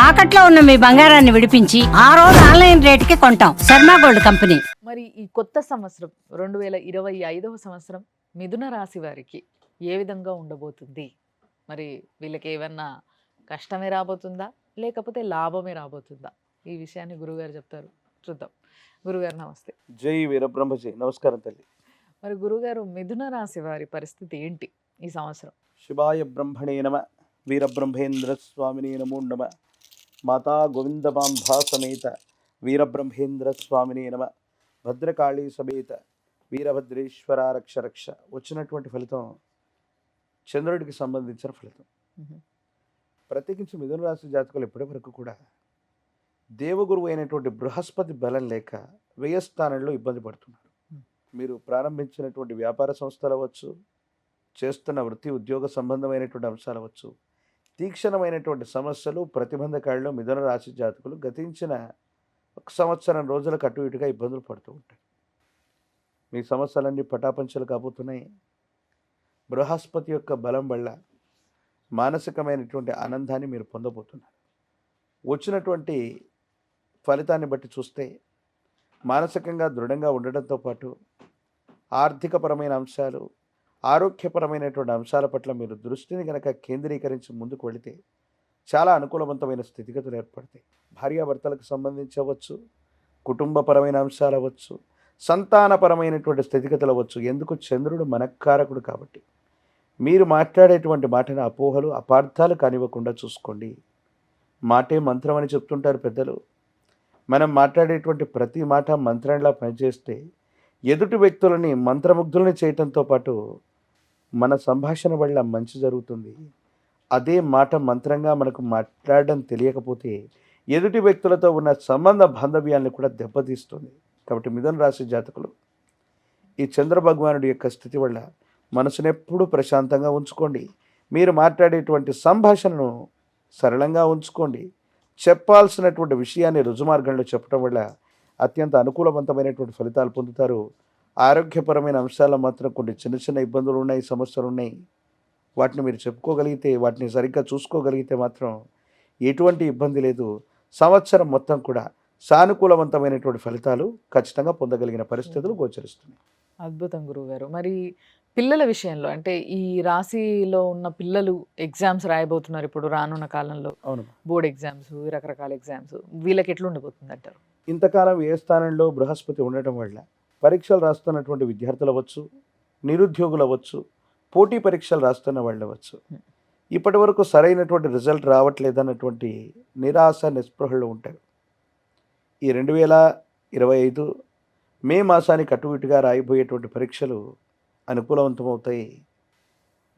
తాకట్లో ఉన్న మీ బంగారాన్ని విడిపించి ఆ రోజు ఆన్లైన్ రేటుకి కొంటాం. Sharma gold company. మరి ఈ కొత్త సంవత్సరం 2025వ సంవత్సరం మిథున రాశి వారికి ఏ విధంగా ఉండబోతుంది? మరి వీళ్ళకి ఏమన్నా కష్టమే రాబోతుందా, లేకపోతే లాభమే రాబోతుందా? ఈ విషయాన్ని గురుగారు చెప్తారు, చూద్దాం. గురుగారు నమస్తే. జై వీరబ్రహ్మజీ. నమస్కారం తల్లి. మరి గురుగారు, మిథున రాశి వారి పరిస్థితి ఏంటి ఈ సంవత్సరం? శివాయ బ్రహ్మణే నమ, వీరబ్రహ్మేంద్ర స్వామినే నమో నమ, మాతా గోవిందమాంబా సమేత వీరబ్రహ్మేంద్ర స్వామినే నమ, భద్రకాళీ సమేత వీరభద్రేశ్వర రక్ష రక్ష. వచ్చినటువంటి ఫలితం చంద్రుడికి సంబంధించిన ఫలితం. ప్రత్యేకించి మిథున రాశి జాతకులు ఇప్పటి వరకు కూడా దేవగురువు అయినటువంటి బృహస్పతి బలం లేక వ్యయస్థానంలో ఇబ్బంది పడుతున్నారు. మీరు ప్రారంభించినటువంటి వ్యాపార సంస్థలు అవ్వచ్చు, చేస్తున్న వృత్తి ఉద్యోగ సంబంధమైనటువంటి అంశాలు అవ్వచ్చు, తీక్షణమైనటువంటి సమస్యలు ప్రతిబంధకాలలో మిథున రాశి జాతకులు గతించిన 1 సంవత్సరం రోజులకు అటు ఇటుగా ఇబ్బందులు పడుతూ ఉంటాయి. మీ సమస్యలన్నీ పటాపంచలు కాబోతున్నాయి. బృహస్పతి యొక్క బలం వల్ల మానసికమైనటువంటి ఆనందాన్ని మీరు పొందబోతున్నారు. వచ్చినటువంటి ఫలితాన్ని బట్టి చూస్తే మానసికంగా దృఢంగా ఉండడంతో పాటు ఆర్థికపరమైన అంశాలు, ఆరోగ్యపరమైనటువంటి అంశాల పట్ల మీరు దృష్టిని కనుక కేంద్రీకరించి ముందుకు వెళితే చాలా అనుకూలవంతమైన స్థితిగతులు ఏర్పడతాయి. భార్యాభర్తలకు సంబంధించవచ్చు, కుటుంబపరమైన అంశాలు అవ్వచ్చు, సంతానపరమైనటువంటి స్థితిగతులు అవ్వచ్చు. ఎందుకు? చంద్రుడు మనఃకారకుడు కాబట్టి మీరు మాట్లాడేటువంటి మాటను అపోహలు అపార్థాలు కానివ్వకుండా చూసుకోండి. మాటే మంత్రం అని చెప్తుంటారు పెద్దలు. మనం మాట్లాడేటువంటి ప్రతి మాట మంత్రంలా పనిచేస్తే ఎదుటి వ్యక్తులని మంత్రముగ్ధులని చేయటంతో పాటు మన సంభాషణ వల్ల మంచి జరుగుతుంది. అదే మాట మంత్రంగా మనకు మాట్లాడడం తెలియకపోతే ఎదుటి వ్యక్తులతో ఉన్న సంబంధ బాంధవ్యాన్ని కూడా దెబ్బతీస్తుంది. కాబట్టి మిథున రాశి జాతకులు ఈ చంద్ర భగవానుడి యొక్క స్థితి వల్ల మనసునెప్పుడూ ప్రశాంతంగా ఉంచుకోండి. మీరు మాట్లాడేటువంటి సంభాషణను సరళంగా ఉంచుకోండి. చెప్పాల్సినటువంటి విషయాన్ని రుజుమార్గంలో చెప్పడం వల్ల అత్యంత అనుకూలవంతమైనటువంటి ఫలితాలు పొందుతారు. ఆరోగ్యపరమైన అంశాల్లో మాత్రం కొన్ని చిన్న చిన్న ఇబ్బందులు ఉన్నాయి, సమస్యలు ఉన్నాయి. వాటిని మీరు చెప్పుకోగలిగితే, వాటిని సరిగ్గా చూసుకోగలిగితే మాత్రం ఎటువంటి ఇబ్బంది లేదు. సంవత్సరం మొత్తం కూడా సానుకూలవంతమైనటువంటి ఫలితాలు ఖచ్చితంగా పొందగలిగిన పరిస్థితులు గోచరిస్తున్నాయి. అద్భుతం గురువుగారు. మరి పిల్లల విషయంలో, అంటే ఈ రాశిలో ఉన్న పిల్లలు ఎగ్జామ్స్ రాయబోతున్నారు ఇప్పుడు రానున్న కాలంలో. అవును. బోర్డ్ ఎగ్జామ్స్, రకరకాల ఎగ్జామ్స్, వీళ్ళకి ఎట్లా ఉండబోతుంది అంటారు? ఇంతకాలం ఏ స్థానంలో బృహస్పతి ఉండటం వల్ల పరీక్షలు రాస్తున్నటువంటి విద్యార్థులు అవ్వచ్చు, నిరుద్యోగులు అవ్వచ్చు, పోటీ పరీక్షలు రాస్తున్న వాళ్ళు అవ్వచ్చు, ఇప్పటి వరకు సరైనటువంటి రిజల్ట్ రావట్లేదన్నటువంటి నిరాశ నిస్పృహలు ఉంటారు. ఈ 2025 మే మాసానికి అటు ఇటుగా రాయబోయేటువంటి పరీక్షలు అనుకూలవంతమవుతాయి.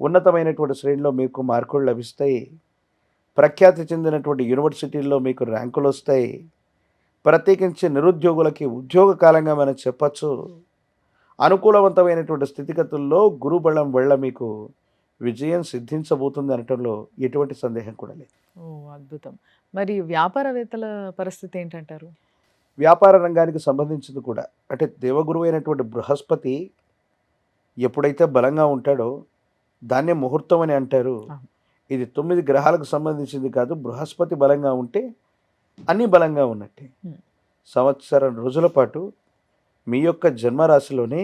ఉన్నతమైనటువంటి శ్రేణిలో మీకు మార్కులు లభిస్తాయి. ప్రఖ్యాతి చెందినటువంటి యూనివర్సిటీల్లో మీకు ర్యాంకులు వస్తాయి. ప్రత్యేకించి నిరుద్యోగులకి ఉద్యోగ కాలంగా మనం చెప్పచ్చు. అనుకూలవంతమైనటువంటి స్థితిగతుల్లో గురుబలం వల్ల మీకు విజయం సిద్ధించబోతుంది అనటంలో ఎటువంటి సందేహం కూడా లేదు. ఓ అద్భుతం. మరి వ్యాపారవేత్తల పరిస్థితి ఏంటంటారు? వ్యాపార రంగానికి సంబంధించింది కూడా అంటే దేవగురువు అయినటువంటి బృహస్పతి ఎప్పుడైతే బలంగా ఉంటాడో దాన్నే ముహూర్తం అని అంటారు. ఇది 9 గ్రహాలకు సంబంధించింది కాదు. బృహస్పతి బలంగా ఉంటే అన్నీ బలంగా ఉన్నట్టే. సంవత్సరం రోజుల పాటు మీ యొక్క జన్మరాశిలోనే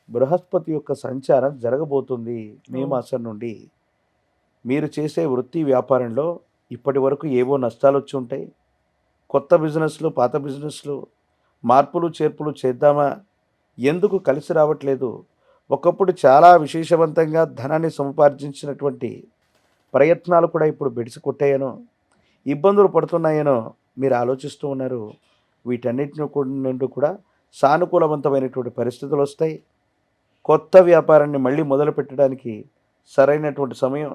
బృహస్పతి యొక్క సంచారం జరగబోతుంది. మే మాసం నుండి మీరు చేసే వృత్తి వ్యాపారంలో ఇప్పటి వరకు ఏవో నష్టాలు వచ్చి ఉంటాయి. కొత్త బిజినెస్లు, పాత బిజినెస్లు, మార్పులు చేర్పులు చేద్దామా, ఎందుకు కలిసి రావట్లేదు, ఒకప్పుడు చాలా విశేషవంతంగా ధనాన్ని సముపార్జించినటువంటి ప్రయత్నాలు కూడా ఇప్పుడు బెడిసి కొట్టాయనో, ఇబ్బందులు పడుతున్నాయనో మీరు ఆలోచిస్తూ ఉన్నారు. వీటన్నిటిని నుండి కూడా సానుకూలవంతమైనటువంటి పరిస్థితులు వస్తాయి. కొత్త వ్యాపారాన్ని మళ్ళీ మొదలు పెట్టడానికి సరైనటువంటి సమయం.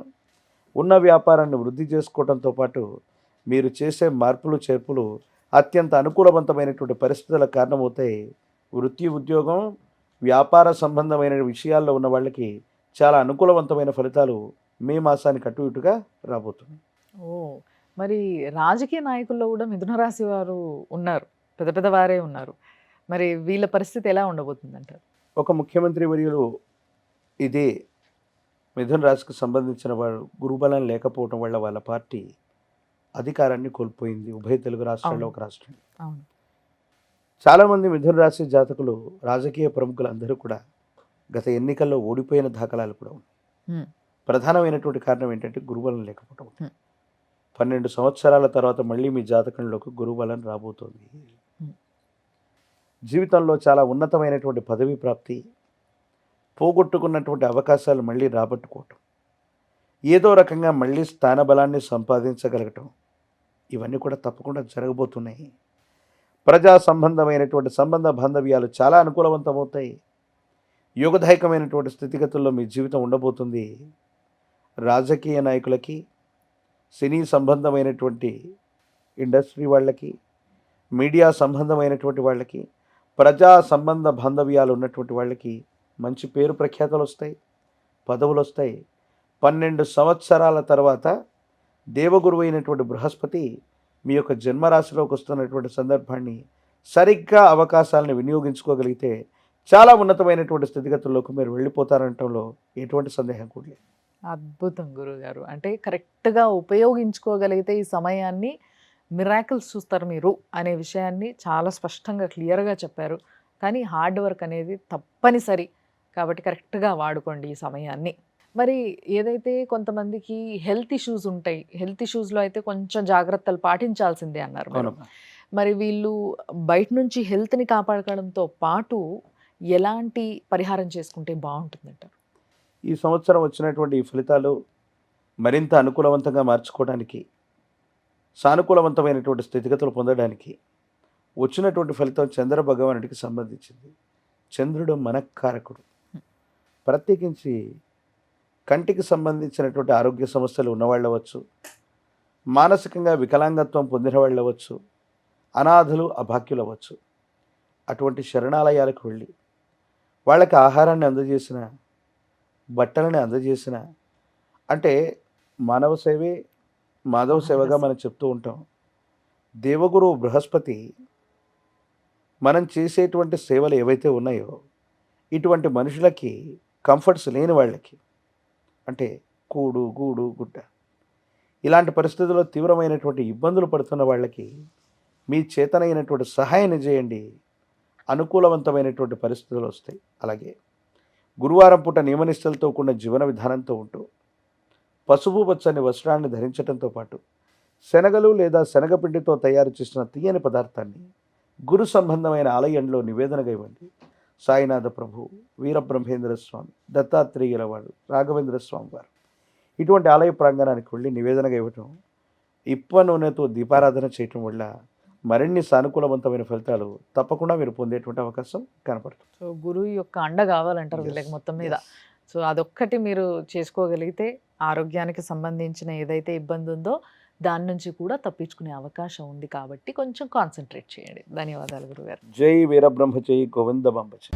ఉన్న వ్యాపారాన్ని వృద్ధి చేసుకోవడంతో పాటు మీరు చేసే మార్పులు చేర్పులు అత్యంత అనుకూలవంతమైనటువంటి పరిస్థితులకు కారణమవుతాయి. వృత్తి ఉద్యోగం వ్యాపార సంబంధమైన విషయాల్లో ఉన్న వాళ్ళకి చాలా అనుకూలవంతమైన ఫలితాలు మే మాసానికి అటు ఇటుగా రాబోతున్నాయి. ఓ మరి రాజకీయ నాయకుల్లో కూడా మిథున రాశి వారు ఉన్నారు, పెద్ద పెద్ద వారే ఉన్నారు. మరి వీళ్ళ పరిస్థితి ఎలా ఉండబోతుంది అంటారు? ఒక ముఖ్యమంత్రి వర్యులు ఇదే మిథున రాశికి సంబంధించిన వారు గురుబలం లేకపోవటం వల్ల వాళ్ళ పార్టీ అధికారాన్ని కోల్పోయింది. ఉభయ తెలుగు రాష్ట్రాల్లో అవును. ఒక రాష్ట్రం. అవును. చాలామంది మిథున రాశి జాతకులు, రాజకీయ ప్రముఖులందరూ కూడా గత ఎన్నికల్లో ఓడిపోయిన దాఖలాలు కూడా ఉన్నాయి. హ్మ్. ప్రధానమైనటువంటి కారణం ఏంటంటే గురుబలం లేకపోవడం. హ్మ్. 12 సంవత్సరాల తర్వాత మళ్ళీ మీ జాతకంలోకి గురుబలం రాబోతోంది. హ్మ్. జీవితంలో చాలా ఉన్నతమైనటువంటి పదవి ప్రాప్తి, పోగొట్టుకున్నటువంటి అవకాశాలు మళ్ళీ రాబట్టుకోవటం, ఏదో రకంగా మళ్ళీ స్థానబలాన్ని సంపాదించగలగటం, ఇవన్నీ కూడా తప్పకుండా జరగబోతున్నాయి. ప్రజా సంబంధమైనటువంటి సంబంధ బాంధవ్యాలు చాలా అనుకూలవంతమవుతాయి. యోగదాయకమైనటువంటి స్థితిగతుల్లో మీ జీవితం ఉండబోతుంది. రాజకీయ నాయకులకి, సినీ సంబంధమైనటువంటి ఇండస్ట్రీ వాళ్ళకి, మీడియా సంబంధమైనటువంటి వాళ్ళకి, ప్రజా సంబంధ బాంధవ్యాలు ఉన్నటువంటి వాళ్ళకి మంచి పేరు ప్రఖ్యాతలు వస్తాయి, పదవులు వస్తాయి. 12 సంవత్సరాల తర్వాత దేవగురువు అయినటువంటి బృహస్పతి మీ యొక్క జన్మరాశిలోకి వస్తున్నటువంటి సందర్భాన్ని సరిగ్గా అవకాశాలను వినియోగించుకోగలిగితే చాలా ఉన్నతమైనటువంటి స్థితిగతుల్లోకి మీరు వెళ్ళిపోతారంటంలో ఎటువంటి సందేహం కూడా లేదు. అద్భుతం గురుగారు. అంటే కరెక్ట్‌గా ఉపయోగించుకోగలిగితే ఈ సమయాన్ని మిరాకిల్స్ చూస్తారు మీరు అనే విషయాన్ని చాలా స్పష్టంగా క్లియర్‌గా చెప్పారు. కానీ హార్డ్ వర్క్ అనేది తప్పనిసరి. కాబట్టి కరెక్ట్‌గా వాడుకోండి ఈ సమయాన్ని. మరి ఏదైతే కొంతమందికి హెల్త్ ఇష్యూస్ ఉంటాయి. హెల్త్ ఇష్యూస్‌లో అయితే కొంచెం జాగ్రత్తలు పాటించాల్సిందే అన్నారు మీరు. అవునమ్మా. మరి వీళ్ళు బయట నుంచి హెల్త్‌ని కాపాడుకోవడంతో పాటు ఎలాంటి పరిహారం చేసుకుంటే బావుంటుందంటారు? ఈ సంవత్సరం వచ్చినటువంటి ఈ ఫలితాలు మరింత అనుకూలవంతంగా మార్చుకోవడానికి, సానుకూలవంతమైనటువంటి స్థితిగతులు పొందడానికి వచ్చినటువంటి ఫలితం చంద్ర భగవానుడికి సంబంధించింది. చంద్రుడు మనఃకారకుడు. ప్రత్యేకించి కంటికి సంబంధించినటువంటి ఆరోగ్య సమస్యలు ఉన్నవాళ్ళు అవ్వచ్చు, మానసికంగా వికలాంగత్వం పొందిన వాళ్ళు అవ్వచ్చు, అనాథులు అభాగ్యులు అవ్వచ్చు. అటువంటి శరణాలయాలకు వెళ్ళి వాళ్ళకి ఆహారాన్ని అందజేసిన, బట్టలని అందజేసిన, అంటే మానవ సేవే మాధవ సేవగా మనం చెప్తూ ఉంటాం. దేవగురు బృహస్పతి మనం చేసేటువంటి సేవలు ఏవైతే ఉన్నాయో ఇటువంటి మనుషులకి, కంఫర్ట్స్ లేని వాళ్ళకి, అంటే కూడు గూడు గుడ్డ ఇలాంటి పరిస్థితుల్లో తీవ్రమైనటువంటి ఇబ్బందులు పడుతున్న వాళ్ళకి మీ చేతనైనటువంటి సహాయాన్ని చేయండి. అనుకూలవంతమైనటువంటి పరిస్థితులు వస్తాయి. అలాగే గురువారం పూట నియమనిష్టలతో కూడిన జీవన విధానంతో ఉంటూ పసుపు పచ్చని వస్త్రాన్ని ధరించడంతో పాటు శనగలు లేదా శనగపిండితో తయారు చేసిన తీయని పదార్థాన్ని గురు సంబంధమైన ఆలయంలో నివేదనగా ఇవ్వండి. సాయినాథ ప్రభు, వీరబ్రహ్మేంద్ర స్వామి, దత్తాత్రేయుల వారు, రాఘవేంద్ర స్వామి వారు ఇటువంటి ఆలయ ప్రాంగణానికి వెళ్ళి నివేదనగా ఇవ్వటం, ఇప్ప నూనెతో దీపారాధన చేయటం వల్ల మరిన్ని సానుకూలవంతమైన ఫలితాలు తప్పకుండా మీరు పొందేటువంటి అవకాశం కనపడుతుంది. సో గురువు యొక్క అండ కావాలంటారు వీళ్ళకి మొత్తం మీద. Yes. సో అదొక్కటి మీరు చేసుకోగలిగితే ఆరోగ్యానికి సంబంధించిన ఏదైతే ఇబ్బంది ఉందో దాని నుంచి కూడా తప్పించుకునే అవకాశం ఉంది. కాబట్టి కొంచెం కాన్సన్ట్రేట్ చేయండి. ధన్యవాదాలు గురుగారు. జై వీరబ్రహ్మ జై గోవింద బాంబ జై.